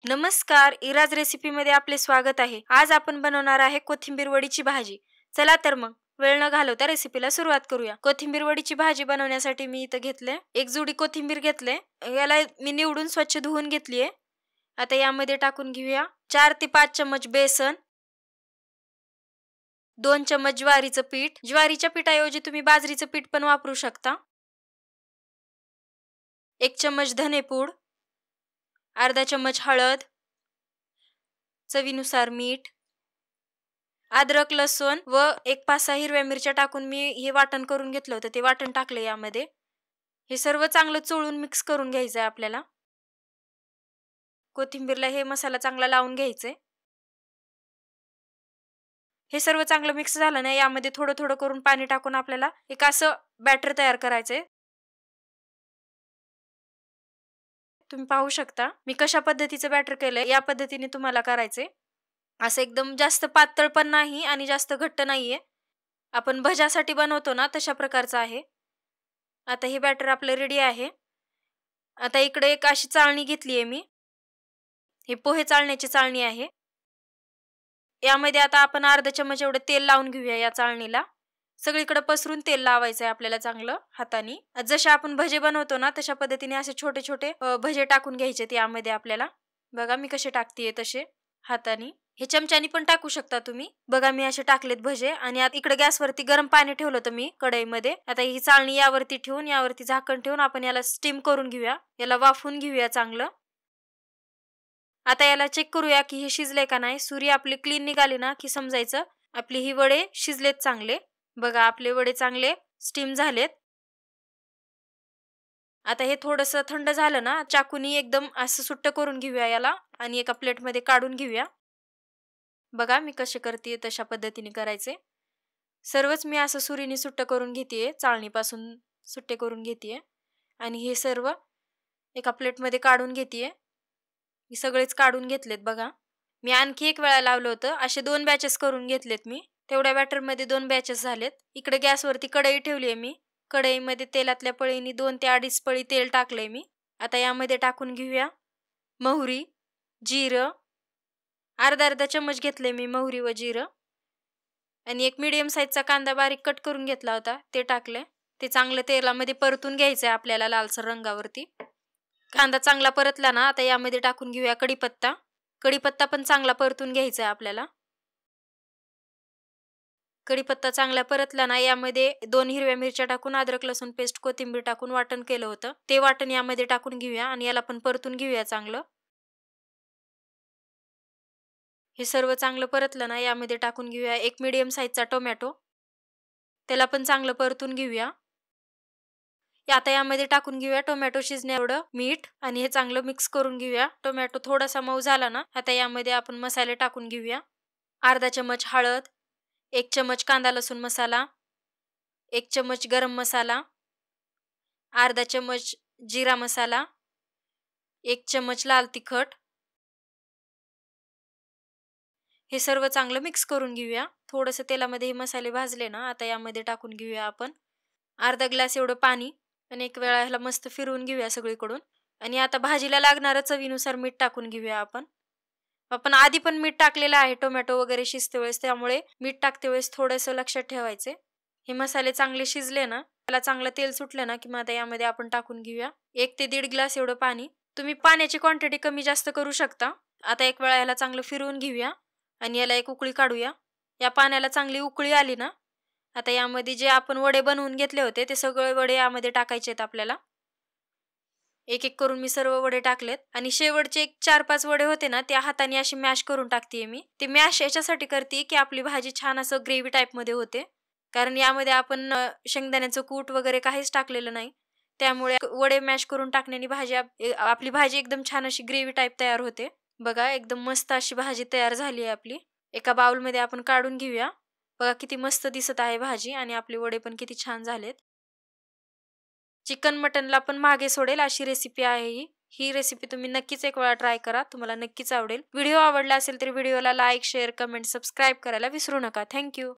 नमस्कार, इराज रेसिपीमध्ये आपले स्वागत आहे। आज आपण बनवणार आहे कोथिंबीर वडीची भाजी। चला तर मग वेळ न घालवता रेसिपीला सुरुवात करूया। कोथिंबीर वडीची भाजी बनवण्यासाठी मी इथे घेतले एक जुडी कोथिंबीर घेतले। याला मी निवडून स्वच्छ धुवून घेतली आहे। आता यामध्ये टाकून घेऊया 4 ते 5 चमच बेसन, 2 चमच ज्वारीचं पीठ। ज्वारीच्या पीठाऐवजी तुम्ही बाजरीचं पीठ पण वापरू शकता। 1 चमच धनेपूड, अर्धा चमच हळद, चवीनुसार मीठ, अद्रक लसूण व 1-5-6 हिरव्या मिरच्या टाकून मी हे वाटण करून घेतलं होतं। ते वाटण टाकले यामध्ये। हे सर्व चांगलं चोळून मिक्स करून घ्यायचं आहे आपल्याला। कोथिंबीरला हे मसाला चांगला लावून घ्यायचे। हे सर्व चांगलं मिक्स झालं ना, यामध्ये थोडं थोडं करून पाणी टाकून आपल्याला एक असं बॅटर तयार करायचंय। तुम्ही पाहू शकता मी कशा पद्धतीचं बॅटर केलंय, या पद्धतीने तुम्हाला करायचे। असं एकदम जास्त पातळ पण नाही आणि जास्त घट्ट नाहीये। आपण भज्यासाठी बनवतो ना तशा प्रकारचं आहे। आता हे बॅटर आपलं रेडी आहे। आता इकडे एक अशी चाळणी घेतलीये मी। हे पोहे चाळण्याची चाळणी आहे। यामध्ये आता आपण अर्धा चमच एवढं तेल लावून घेऊया या चाळणीला। सगळीकडे पसरून तेल लावायचं आहे आपल्याला चांगलं हाताने। जसे आपण भजे बनवतो ना तशा पद्धतीने असे छोटे छोटे भजे टाकून घ्यायचे यामध्ये आपल्याला। बघा मी कसे टाकतेय तसे हाताने। हे चमच्यानी पण टाकू शकता तुम्ही। बघा मी असे टाकलेत भजे आणि आता इकडे गॅसवरती गरम पाणी ठेवलं होतं मी कढईमध्ये। आता ही चाळणी यावरती ठेवून यावरती झाकण ठेवून आपण याला स्टीम करून घेऊया। याला वाफवून घेऊया चांगलं। आता याला चेक करूया की हे शिजले का नाही। सुरी आपली क्लीन निघाली ना की समजायचं आपली ही वडे शिजलेत चांगले। बघा आपले वडे चांगले स्टीम झालेत। आता हे थोडंसं थंड झालं ना, चाकूनी एकदम असं सुट्ट करून घेऊया याला आणि एका प्लेटमध्ये काढून घेऊया। बघा मी कसे करते तशा पद्धतीने करायचे। सर्वच मी असं सुरीने सुट्ट करून घेतेय, चाळणीपासून सुट्टे करून घेतेय आणि हे सर्व एका प्लेटमध्ये काढून घेतेय। हे सगळेच काढून घेतलेत बघा। मी आणखी एक वेळा लावलं होतं, असे 2 बॅचेस करून घेतलेत मी। तेवढ्या बॅटरमध्ये 2 बॅचेस झालेत। इकडे गॅसवरती कढई ठेवलीये मी। कढईमध्ये तेलातल्या पळीने 2 ते 2.5 पळी तेल टाकलंय मी। आता यामध्ये टाकून घेऊया मोहरी, जिरं, अर्धा चमच घेतले मी मोहरी व जिरं आणि एक मीडियम साईजचा कांदा बारीक कट करून घेतला होता ते टाकले। ते चांगलं तेलामध्ये परतून घ्यायचंय आपल्याला लालसर रंगावरती। कांदा चांगला परतला ना, आता यामध्ये टाकून घेऊया कढीपत्ता। कढीपत्ता पण चांगला परतून घ्यायचा आहे आपल्याला। कढीपत्ता चांगला परतला ना, यामध्ये 2 हिरव्या मिरच्या टाकून अद्रक लसूण पेस्ट कोथिंबीर टाकून वाटण केलं होतं ते वाटण यामध्ये टाकून घेऊया आणि याला पण परतून घेऊया चांगलं। हे सर्व चांगलं परतलं ना, यामध्ये टाकून घेऊया एक मीडियम साईजचा टोमॅटो। त्याला पण चांगलं परतून घेऊया। आता यामध्ये टाकून घेऊया टोमॅटो शिजण्या एवढं मीठ आणि हे चांगलं मिक्स करून घेऊया। टोमॅटो थोडासा मऊ झाला ना, आता यामध्ये आपण मसाले टाकून घेऊया। अर्धा चमच हळद, 1 चमच कांदा लसूण मसाला, 1 चमच गरम मसाला, अर्धा चमच जिरा मसाला, 1 चमच लाल तिखट। हे सर्व चांगलं मिक्स करून घेऊया। थोडंसं तेलामध्ये हे मसाले भाजले ना, आता यामध्ये टाकून घेऊया आपण अर्धा ग्लास एवढं पाणी आणि एक वेळा ह्याला मस्त फिरवून घेऊया सगळीकडून। आणि आता भाजीला लागणारं चवीनुसार मीठ टाकून घेऊया आपण। आपण आधी पण मीठ टाकलेलं आहे टोमॅटो वगैरे शिजते वेळेस, त्यामुळे मीठ टाकते वेळेस थोडंसं लक्षात ठेवायचे। हे मसाले चांगले शिजले ना, त्याला चांगलं तेल सुटलं ना की मग आता यामध्ये आपण टाकून घेऊया 1 ते 1.5 ग्लास एवढं पाणी। तुम्ही पाण्याची क्वांटिटी कमी जास्त करू शकता। आता एक वेळा ह्याला चांगलं फिरवून घेऊया आणि याला एक उकळी काढूया। या पाण्याला चांगली उकळी आली ना, आता यामध्ये जे आपण वडे बनवून घेतले होते ते सगळे वडे यामध्ये टाकायचे आहेत आपल्याला। एक एक करून मी सर्व वडे टाकलेत आणि शेवटचे एक 4-5 वडे होते ना, त्या हाताने अशी मॅश करून टाकतेय मी। ते मॅश याच्यासाठी करते की आपली भाजी छान असं ग्रेव्ही टाईप मध्ये होते, कारण यामध्ये आपण शेंगदाण्याचं कूट वगैरे काहीच टाकलेलं नाही। त्यामुळे वडे मॅश करून टाकण्याने आपली भाजी एकदम छान अशी ग्रेव्ही टाईप तयार होते। बघा एकदम मस्त अशी भाजी तयार झाली आहे आपली। एका बाउलमध्ये आपण काढून घेऊया। बघा किती मस्त दिसत आहे भाजी आणि आपले वडे पण किती छान झालेत। चिकन मटनला पण मागे सोडेल अशी रेसिपी आहे ही रेसिपी तुम्ही नक्कीच एक वेळा ट्राय करा, तुम्हाला नक्कीच आवडेल। व्हिडिओ आवडला असेल तर व्हिडिओला लाईक, शेअर, कमेंट, सबस्क्राईब करायला विसरू नका। थँक्यू।